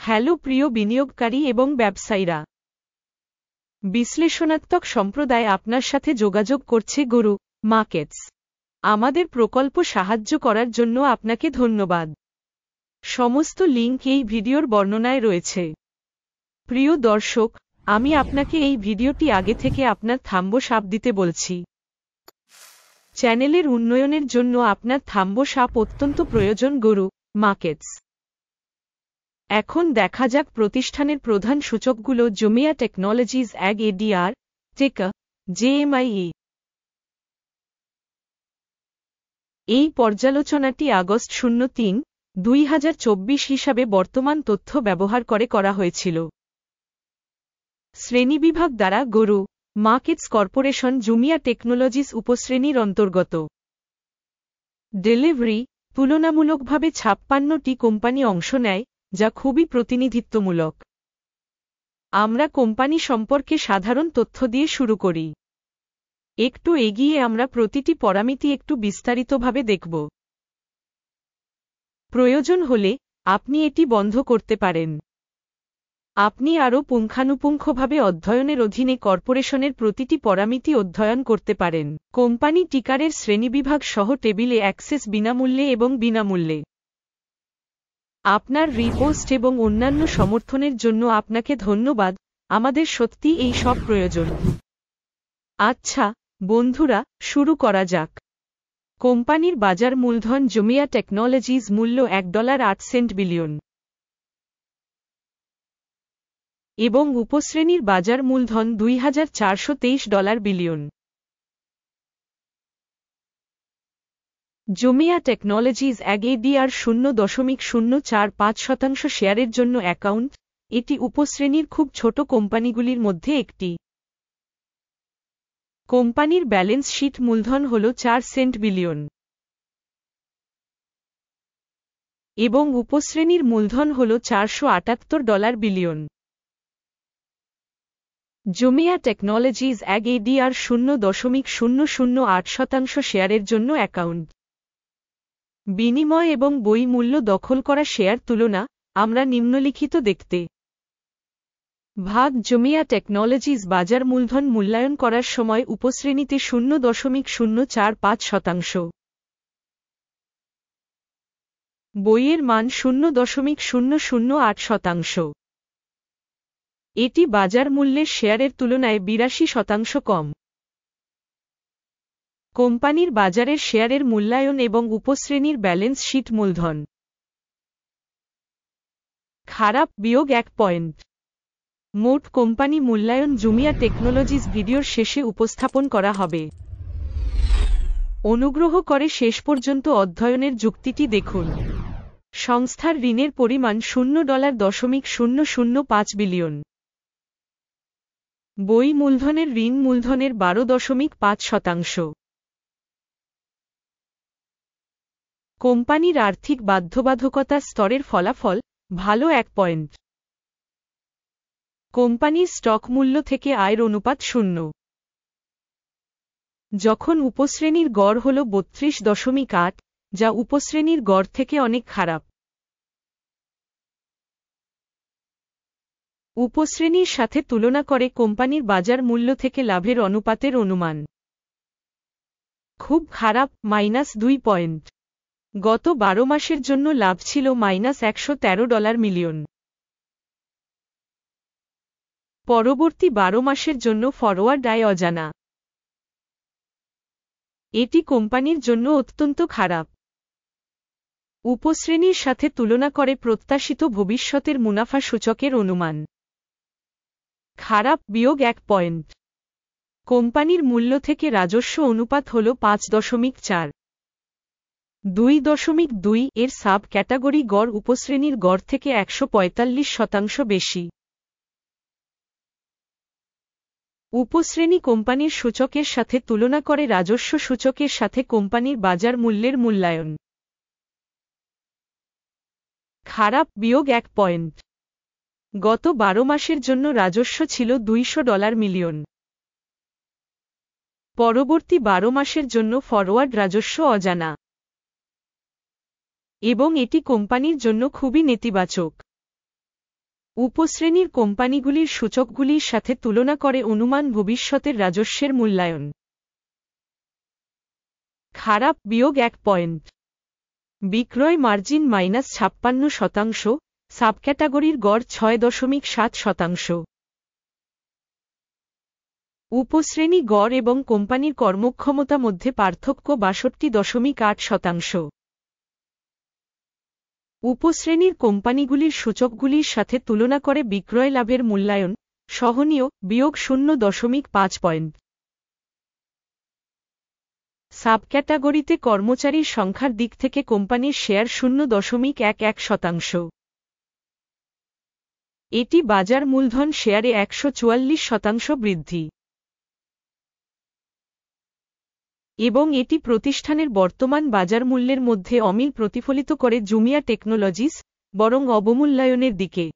Hello প্রিয় বিনিয়োগকারী এবং ব্যবসায়ীরা, বিশ্লেষণাত্মক সম্প্রদায় আপনার সাথে যোগাযোগ করছে গুরু মার্কেটস। আমাদের প্রকল্প সাহায্য করার জন্য আপনাকে ধন্যবাদ। সমস্ত লিঙ্ক এই ভিডিওর বর্ণনায় রয়েছে। প্রিয় দর্শক, আমি আপনাকে এই ভিডিওটি আগে থেকে আপনার থাম্বস আপ দিতে বলছি। চ্যানেলের উন্নয়নের জন্য আপনার থাম্বস আপ অত্যন্ত প্রয়োজন। গুরু মার্কেটস। এখন দেখা যাক প্রতিষ্ঠানের প্রধান সূচকগুলো। জুমিয়া টেকনোলজিস অ্যাগ এডিআর, টেকা, জেএমআইই। এই পর্যালোচনাটি আগস্ট 03, 2024 হিসাবে বর্তমান তথ্য ব্যবহার করে করা হয়েছিল। শ্রেণীবিভাগ দ্বারা গুরু মার্কেটস কর্পোরেশন জুমিয়া টেকনোলজিস উপশ্রেণীর অন্তর্গত। ডেলিভারি তুলনামূলকভাবে 56টি কোম্পানি অংশ নেয়, যা খুবই প্রতিনিধিত্বমূলক। আমরা কোম্পানি সম্পর্কে সাধারণ তথ্য দিয়ে শুরু করি। একটু এগিয়ে আমরা প্রতিটি পরামিতি একটু বিস্তারিতভাবে দেখব। প্রয়োজন হলে আপনি এটি বন্ধ করতে পারেন। আপনি আরও পুঙ্খানুপুঙ্খভাবে অধ্যয়নের অধীনে কর্পোরেশনের প্রতিটি পরামিতি অধ্যয়ন করতে পারেন। কোম্পানি টিকারের শ্রেণীবিভাগ সহ টেবিলে অ্যাক্সেস বিনামূল্যে এবং বিনামূল্যে। আপনার রিপোস্ট এবং অন্যান্য সমর্থনের জন্য আপনাকে ধন্যবাদ। আমাদের সত্যি এই সব প্রয়োজন। আচ্ছা বন্ধুরা, শুরু করা যাক। কোম্পানির বাজার মূলধন জুমিয়া টেকনোলজিস মূল্য $1.08 বিলিয়ন এবং উপশ্রেণীর বাজার মূলধন $2,423 বিলিয়ন। জুমিয়া টেকনোলজিস অ্যাগ এডিআর 0.045% শেয়ারের জন্য অ্যাকাউন্ট। এটি উপশ্রেণীর খুব ছোট কোম্পানিগুলির মধ্যে একটি। কোম্পানির ব্যালেন্স শীট মূলধন হল $4 বিলিয়ন এবং উপশ্রেণীর মূলধন হল $478 বিলিয়ন। জুমিয়া টেকনোলজিস অ্যাগ এডিআর 0.008% শেয়ারের জন্য অ্যাকাউন্ট। বিনিময় এবং বই মূল্য দখল করা শেয়ার তুলনা আমরা নিম্নলিখিত দেখতে ভাগ। জুমিয়া টেকনোলজিস বাজার মূলধন মূল্যায়ন করার সময় উপশ্রেণীতে 0.045%, বইয়ের মান 0.008%। এটি বাজার মূল্যের শেয়ারের তুলনায় 82% কম। কোম্পানির বাজারের শেয়ারের মূল্যায়ন এবং উপশ্রেণীর ব্যালেন্স শীট মূলধন। খারাপ বিয়োগ 1 পয়েন্ট। মোট কোম্পানি মূল্যায়ন জুমিয়া টেকনোলজিস ভিডিওর শেষে উপস্থাপন করা হবে। অনুগ্রহ করে শেষ পর্যন্ত অধ্যয়নের যুক্তিটি দেখুন। সংস্থার ঋণের পরিমাণ $0.005 বিলিয়ন। বই মূলধনের ঋণ মূলধনের 12.5%। কোম্পানির আর্থিক বাধ্যবাধকতার স্তরের ফলাফল ভালো 1 পয়েন্ট। কোম্পানির স্টক মূল্য থেকে আয়ের অনুপাত 0, যখন উপশ্রেণীর গড় হল 32.8, যা উপশ্রেণীর গড় থেকে অনেক খারাপ। উপশ্রেণীর সাথে তুলনা করে কোম্পানির বাজার মূল্য থেকে লাভের অনুপাতের অনুমান খুব খারাপ -2 পয়েন্ট। গত 12 মাসের জন্য লাভ ছিল $113 মিলিয়ন। পরবর্তী 12 মাসের জন্য ফরওয়ার্ড আয় অজানা। এটি কোম্পানির জন্য অত্যন্ত খারাপ। উপশ্রেণীর সাথে তুলনা করে প্রত্যাশিত ভবিষ্যতের মুনাফা সূচকের অনুমান খারাপ বিয়োগ 1 পয়েন্ট। কোম্পানির মূল্য থেকে রাজস্ব অনুপাত হল 5.4। 2.2 এর সাব ক্যাটাগরি গড় উপশ্রেণীর গড় থেকে 145% বেশি। উপশ্রেণী কোম্পানির সূচকের সাথে তুলনা করে রাজস্ব সূচকের সাথে কোম্পানির বাজার মূল্যের মূল্যায়ন খারাপ বিয়োগ 1 পয়েন্ট। গত 12 মাসের জন্য রাজস্ব ছিল $200 মিলিয়ন। পরবর্তী 12 মাসের জন্য ফরওয়ার্ড রাজস্ব অজানা এবং এটি কোম্পানির জন্য খুবই নেতিবাচক। উপশ্রেণীর কোম্পানিগুলির সূচকগুলির সাথে তুলনা করে অনুমান ভবিষ্যতের রাজস্বের মূল্যায়ন। খারাপ -1 পয়েন্ট। বিক্রয় মার্জিন -56%, সাবক্যাটাগরির গড় 6.7%। উপশ্রেণী গড় এবং কোম্পানির কর্মক্ষমতা মধ্যে পার্থক্য 62.8%। উপশ্রেণীর কোম্পানিগুলির সূচকগুলির সাথে তুলনা করে বিক্রয় লাভের মূল্যায়ন, সহনীয় -0.5 পয়েন্ট। সাবক্যাটাগরিতে কর্মচারীর সংখ্যার দিক থেকে কোম্পানির শেয়ার 0.11%। এটি বাজার মূলধন শেয়ারে 144% বৃদ্ধি। এবং এটি প্রতিষ্ঠানের বর্তমান বাজার মূল্যের মধ্যে অমিল প্রতিফলিত করে জুমিয়া টেকনোলজিস, বরং অবমূল্যায়নের দিকে।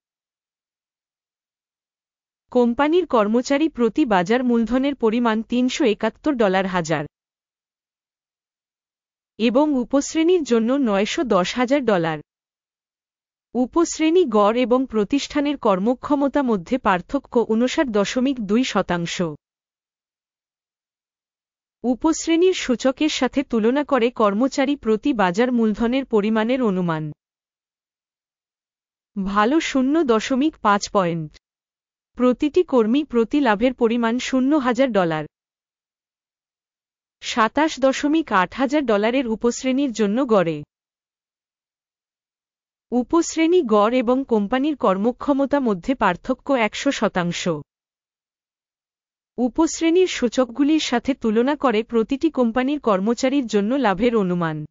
কোম্পানির কর্মচারী প্রতি বাজার মূলধনের পরিমাণ $371,000 এবং উপশ্রেণীর জন্য $910,000। উপশ্রেণী গড় এবং প্রতিষ্ঠানের কর্মক্ষমতা মধ্যে পার্থক্য 59.2%। উপশ্রেণীর সূচকের সাথে তুলনা করে কর্মচারী প্রতি বাজার মূলধনের পরিমাণের অনুমান। ভালো $0.5 পয়েন্ট। প্রতিটি কর্মী প্রতি লাভের পরিমাণ $0,000। $27,800 উপশ্রেণীর জন্য গড়ে। উপশ্রেণী গড় এবং কোম্পানির কর্মক্ষমতা মধ্যে পার্থক্য 100%। উপশ্রেণীর সূচকগুলির সাথে তুলনা করে প্রতিটি কোম্পানির কর্মচারীর জন্য লাভের অনুমান।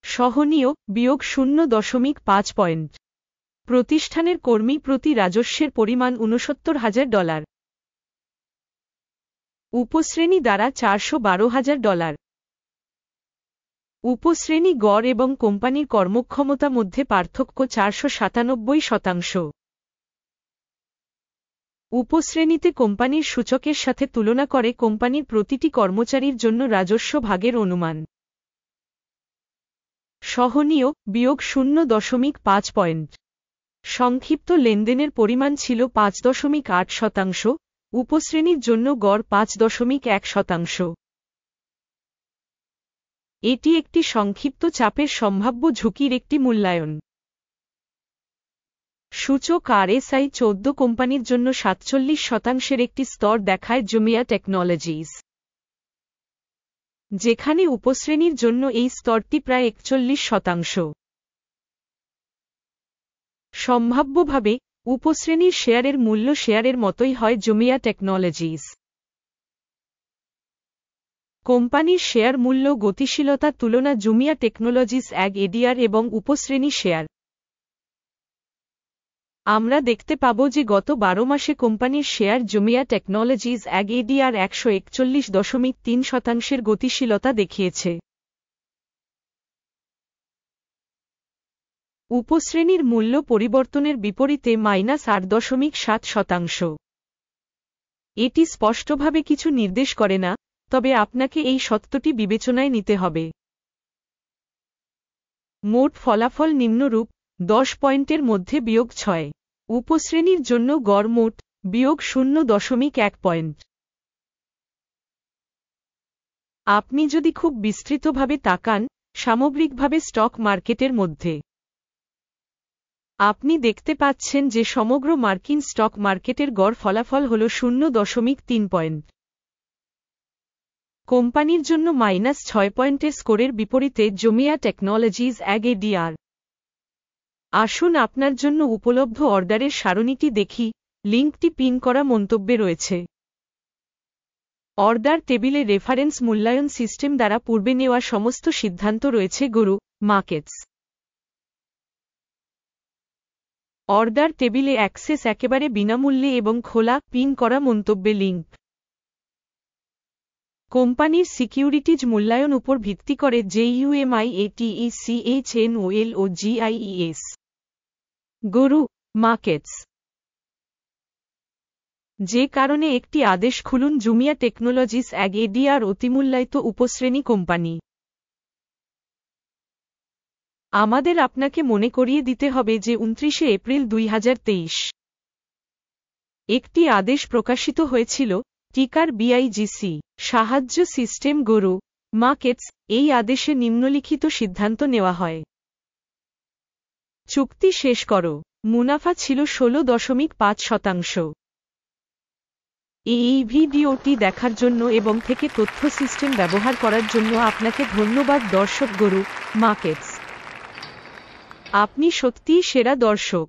সহনীয় -0.5 পয়েন্ট। প্রতিষ্ঠানের কর্মী প্রতি রাজস্বের পরিমাণ $69,000। উপশ্রেণী দ্বারা $412,000। উপশ্রেণী গড় এবং কোম্পানির কর্মক্ষমতা মধ্যে পার্থক্য 497%। উপশ্রেণীতে কোম্পানির সূচকের সাথে তুলনা করে কোম্পানির প্রতিটি কর্মচারীর জন্য রাজস্ব ভাগের অনুমান। সহনীয় -0.5 পয়েন্ট। সংক্ষিপ্ত লেনদেনের পরিমাণ ছিল 5.8%, উপশ্রেণীর জন্য গড় 5.1%। এটি একটি সংক্ষিপ্ত চাপের সম্ভাব্য ঝুঁকির একটি মূল্যায়ন। সূচক RSI 14 কোম্পানির জন্য 47% একটি স্তর দেখায় জুমিয়া টেকনোলজিস, যেখানে উপশ্রেণীর জন্য এই স্তরটি প্রায় 41%। সম্ভাব্যভাবে, উপশ্রেণীর শেয়ারের মূল্য শেয়ারের মতোই হয় জুমিয়া টেকনোলজিস। কোম্পানির শেয়ার মূল্য গতিশীলতা তুলনা জুমিয়া টেকনোলজিস ADR এবং উপশ্রেণী শেয়ার। আমরা দেখতে পাব যে গত 12 মাসে কোম্পানির শেয়ার জুমিয়া টেকনোলজিস ADR 141.3% গতিশীলতা দেখিয়েছে। উপশ্রেণীর মূল্য পরিবর্তনের বিপরীতে -8.7%। এটি স্পষ্টভাবে কিছু নির্দেশ করে না, তবে আপনাকে এই সত্যটি বিবেচনায় নিতে হবে। মোট ফলাফল নিম্নরূপ: 10 পয়েন্টের মধ্যে -6। উপশ্রেণীর জন্য গড় মোট -0.1 পয়েন্ট। আপনি যদি খুব বিস্তৃতভাবে তাকান, সামগ্রিকভাবে স্টক মার্কেটের মধ্যে, আপনি দেখতে পাচ্ছেন যে সমগ্র মার্কিন স্টক মার্কেটের গড় ফলাফল হল 0.3 পয়েন্ট। কোম্পানির জন্য -6 পয়েন্টের স্কোরের বিপরীতে জুমিয়া টেকনোলজিস ADR। আসুন আপনার জন্য উপলব্ধ অর্ডারের সারণীটি দেখি, লিঙ্কটি পিন করা মন্তব্যে রয়েছে। অর্ডার টেবিলে রেফারেন্স মূল্যায়ন সিস্টেম দ্বারা পূর্বে নেওয়া সমস্ত সিদ্ধান্ত রয়েছে গুরু মার্কেটস। অর্ডার টেবিলে অ্যাক্সেস একেবারে বিনামূল্যে এবং খোলা, পিন করা মন্তব্যে লিঙ্ক। কোম্পানির সিকিউরিটিজ মূল্যায়ন উপর ভিত্তি করে JUMIATECHNOLOGIES। গুরু মার্কেটস। যে কারণে একটি আদেশ খুলুন জুমিয়া টেকনোলজিস ADR অতিমূল্যায়িত উপশ্রেণী কোম্পানি। আমাদের আপনাকে মনে করিয়ে দিতে হবে যে 29 এপ্রিল 2023 একটি আদেশ প্রকাশিত হয়েছিল, টিকার বিআইজিসি সাহায্য সিস্টেম গরু মার্কেটস। এই আদেশে নিম্নলিখিত সিদ্ধান্ত নেওয়া হয়। চুক্তি শেষ করো। মুনাফা ছিল 16.5%। এই ভিডিওটি দেখার জন্য এবং থেকে তথ্য সিস্টেম ব্যবহার করার জন্য আপনাকে ধন্যবাদ দর্শক গরু মার্কেটস। আপনি সত্যিই সেরা দর্শক।